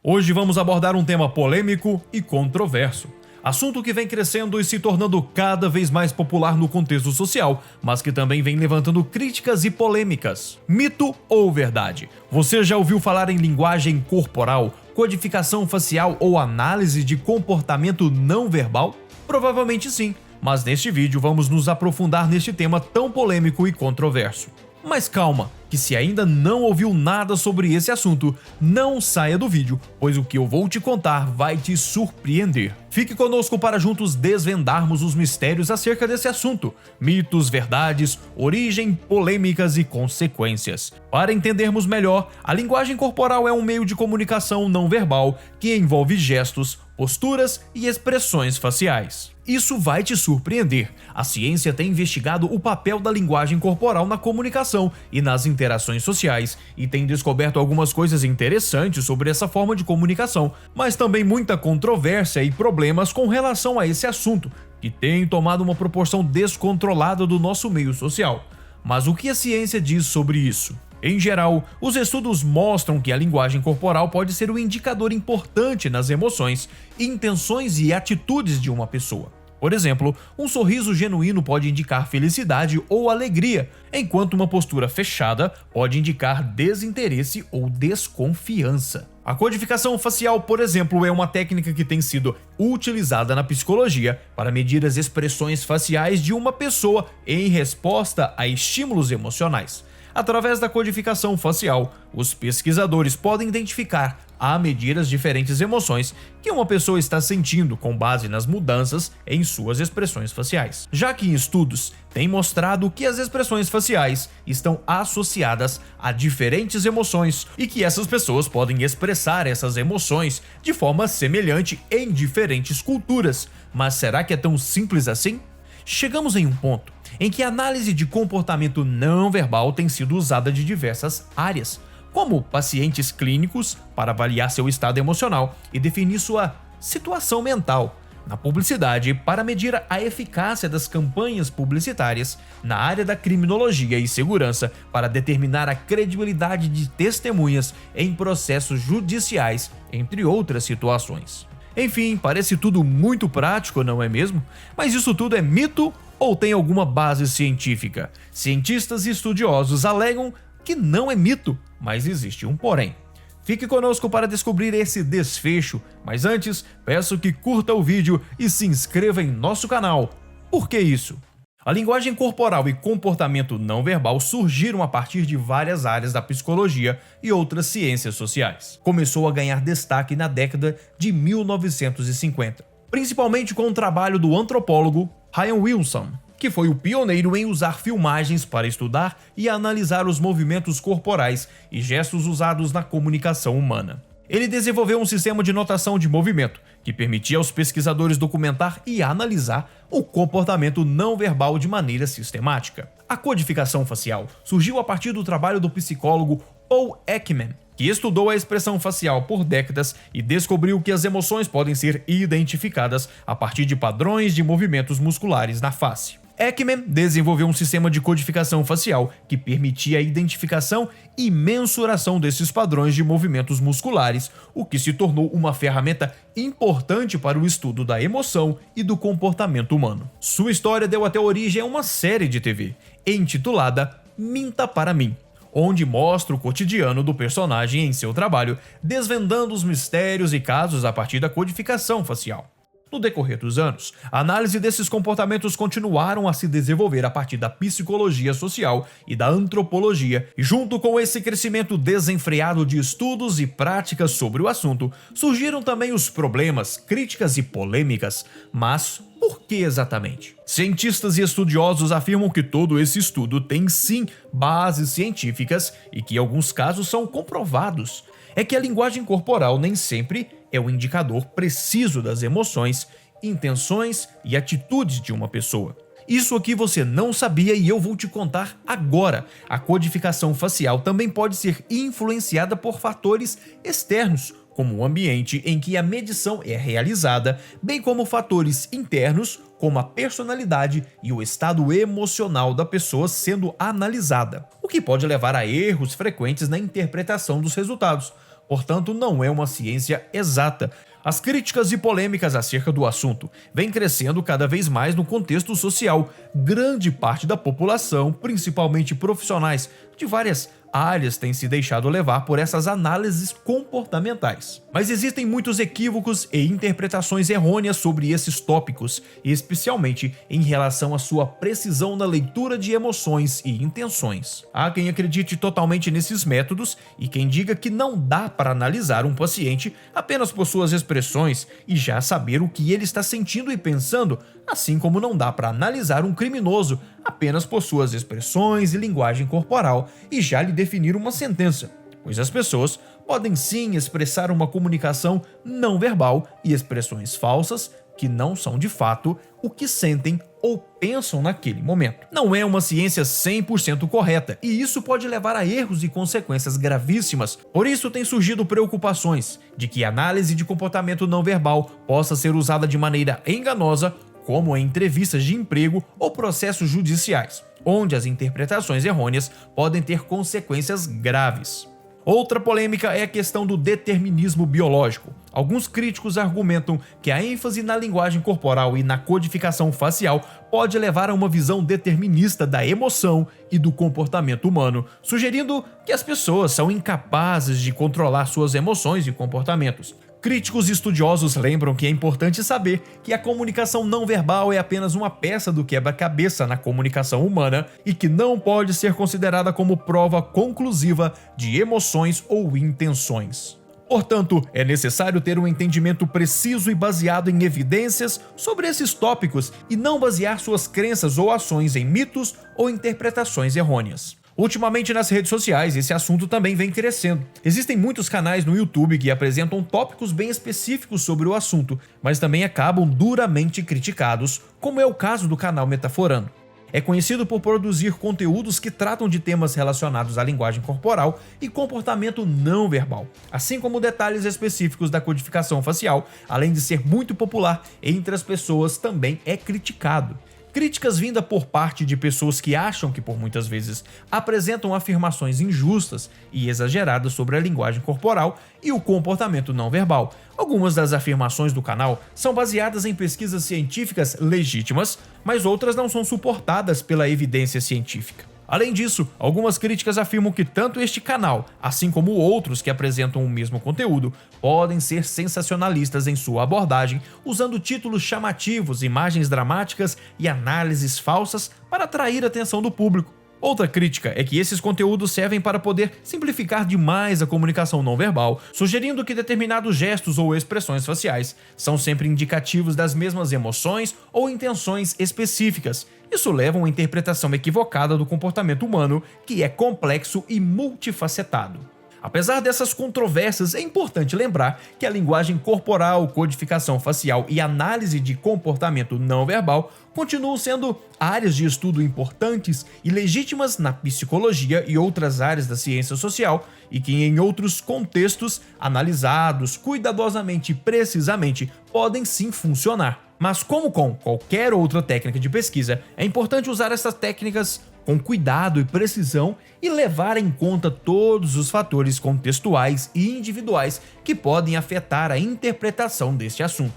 Hoje vamos abordar um tema polêmico e controverso. Assunto que vem crescendo e se tornando cada vez mais popular no contexto social, mas que também vem levantando críticas e polêmicas. Mito ou verdade? Você já ouviu falar em linguagem corporal, codificação facial ou análise de comportamento não verbal? Provavelmente sim, mas neste vídeo vamos nos aprofundar neste tema tão polêmico e controverso. Mas calma, que se ainda não ouviu nada sobre esse assunto, não saia do vídeo, pois o que eu vou te contar vai te surpreender. Fique conosco para juntos desvendarmos os mistérios acerca desse assunto, mitos, verdades, origem, polêmicas e consequências. Para entendermos melhor, a linguagem corporal é um meio de comunicação não verbal que envolve gestos, posturas e expressões faciais. Isso vai te surpreender. A ciência tem investigado o papel da linguagem corporal na comunicação e nas interações sociais e tem descoberto algumas coisas interessantes sobre essa forma de comunicação, mas também muita controvérsia e problemas com relação a esse assunto, que tem tomado uma proporção descontrolada do nosso meio social. Mas o que a ciência diz sobre isso? Em geral, os estudos mostram que a linguagem corporal pode ser um indicador importante nas emoções, intenções e atitudes de uma pessoa. Por exemplo, um sorriso genuíno pode indicar felicidade ou alegria, enquanto uma postura fechada pode indicar desinteresse ou desconfiança. A codificação facial, por exemplo, é uma técnica que tem sido utilizada na psicologia para medir as expressões faciais de uma pessoa em resposta a estímulos emocionais. Através da codificação facial, os pesquisadores podem identificar, a medir as diferentes emoções que uma pessoa está sentindo com base nas mudanças em suas expressões faciais. Já que em estudos tem mostrado que as expressões faciais estão associadas a diferentes emoções e que essas pessoas podem expressar essas emoções de forma semelhante em diferentes culturas. Mas será que é tão simples assim? Chegamos em um ponto em que a análise de comportamento não verbal tem sido usada de diversas áreas, como pacientes clínicos para avaliar seu estado emocional e definir sua situação mental, na publicidade para medir a eficácia das campanhas publicitárias, na área da criminologia e segurança para determinar a credibilidade de testemunhas em processos judiciais, entre outras situações. Enfim, parece tudo muito prático, não é mesmo? Mas isso tudo é mito ou tem alguma base científica? Cientistas e estudiosos alegam que não é mito, mas existe um porém. Fique conosco para descobrir esse desfecho, mas antes, peço que curta o vídeo e se inscreva em nosso canal. Por que isso? A linguagem corporal e comportamento não verbal surgiram a partir de várias áreas da psicologia e outras ciências sociais. Começou a ganhar destaque na década de 1950, principalmente com o trabalho do antropólogo Ryan Wilson, que foi o pioneiro em usar filmagens para estudar e analisar os movimentos corporais e gestos usados na comunicação humana. Ele desenvolveu um sistema de notação de movimento que permitia aos pesquisadores documentar e analisar o comportamento não verbal de maneira sistemática. A codificação facial surgiu a partir do trabalho do psicólogo Paul Ekman, que estudou a expressão facial por décadas e descobriu que as emoções podem ser identificadas a partir de padrões de movimentos musculares na face. Ekman desenvolveu um sistema de codificação facial que permitia a identificação e mensuração desses padrões de movimentos musculares, o que se tornou uma ferramenta importante para o estudo da emoção e do comportamento humano. Sua história deu até origem a uma série de TV, intitulada Minta para Mim, onde mostra o cotidiano do personagem em seu trabalho, desvendando os mistérios e casos a partir da codificação facial. No decorrer dos anos, a análise desses comportamentos continuaram a se desenvolver a partir da psicologia social e da antropologia, e junto com esse crescimento desenfreado de estudos e práticas sobre o assunto, surgiram também os problemas, críticas e polêmicas. Mas por que exatamente? Cientistas e estudiosos afirmam que todo esse estudo tem sim bases científicas e que alguns casos são comprovados. É que a linguagem corporal nem sempre é o indicador preciso das emoções, intenções e atitudes de uma pessoa. Isso aqui você não sabia e eu vou te contar agora. A codificação facial também pode ser influenciada por fatores externos, como o ambiente em que a medição é realizada, bem como fatores internos, como a personalidade e o estado emocional da pessoa sendo analisada, o que pode levar a erros frequentes na interpretação dos resultados, portanto não é uma ciência exata. As críticas e polêmicas acerca do assunto vêm crescendo cada vez mais no contexto social. Grande parte da população, principalmente profissionais de várias áreas, tem se deixado levar por essas análises comportamentais. Mas existem muitos equívocos e interpretações errôneas sobre esses tópicos, especialmente em relação à sua precisão na leitura de emoções e intenções. Há quem acredite totalmente nesses métodos e quem diga que não dá para analisar um paciente apenas por suas expressões e já saber o que ele está sentindo e pensando, assim como não dá para analisar um criminoso apenas por suas expressões e linguagem corporal e já lhe definir uma sentença, pois as pessoas podem sim expressar uma comunicação não verbal e expressões falsas que não são de fato o que sentem ou pensam naquele momento. Não é uma ciência 100% correta e isso pode levar a erros e consequências gravíssimas. Por isso tem surgido preocupações de que a análise de comportamento não verbal possa ser usada de maneira enganosa, como em entrevistas de emprego ou processos judiciais, onde as interpretações errôneas podem ter consequências graves. Outra polêmica é a questão do determinismo biológico. Alguns críticos argumentam que a ênfase na linguagem corporal e na codificação facial pode levar a uma visão determinista da emoção e do comportamento humano, sugerindo que as pessoas são incapazes de controlar suas emoções e comportamentos. Críticos e estudiosos lembram que é importante saber que a comunicação não verbal é apenas uma peça do quebra-cabeça na comunicação humana e que não pode ser considerada como prova conclusiva de emoções ou intenções. Portanto, é necessário ter um entendimento preciso e baseado em evidências sobre esses tópicos e não basear suas crenças ou ações em mitos ou interpretações errôneas. Ultimamente nas redes sociais esse assunto também vem crescendo. Existem muitos canais no YouTube que apresentam tópicos bem específicos sobre o assunto, mas também acabam duramente criticados, como é o caso do canal Metaforando. É conhecido por produzir conteúdos que tratam de temas relacionados à linguagem corporal e comportamento não verbal, assim como detalhes específicos da codificação facial, além de ser muito popular entre as pessoas, também é criticado. Críticas vindas por parte de pessoas que acham que por muitas vezes apresentam afirmações injustas e exageradas sobre a linguagem corporal e o comportamento não verbal. Algumas das afirmações do canal são baseadas em pesquisas científicas legítimas, mas outras não são suportadas pela evidência científica. Além disso, algumas críticas afirmam que tanto este canal, assim como outros que apresentam o mesmo conteúdo, podem ser sensacionalistas em sua abordagem, usando títulos chamativos, imagens dramáticas e análises falsas para atrair a atenção do público. Outra crítica é que esses conteúdos servem para poder simplificar demais a comunicação não verbal, sugerindo que determinados gestos ou expressões faciais são sempre indicativos das mesmas emoções ou intenções específicas. Isso leva a uma interpretação equivocada do comportamento humano, que é complexo e multifacetado. Apesar dessas controvérsias, é importante lembrar que a linguagem corporal, codificação facial e análise de comportamento não verbal continuam sendo áreas de estudo importantes e legítimas na psicologia e outras áreas da ciência social, e que em outros contextos, analisados cuidadosamente e precisamente, podem sim funcionar. Mas como com qualquer outra técnica de pesquisa, é importante usar essas técnicas com cuidado e precisão e levar em conta todos os fatores contextuais e individuais que podem afetar a interpretação deste assunto.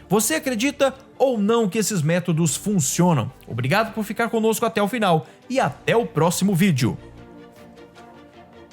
Você acredita ou não que esses métodos funcionam? Obrigado por ficar conosco até o final e até o próximo vídeo.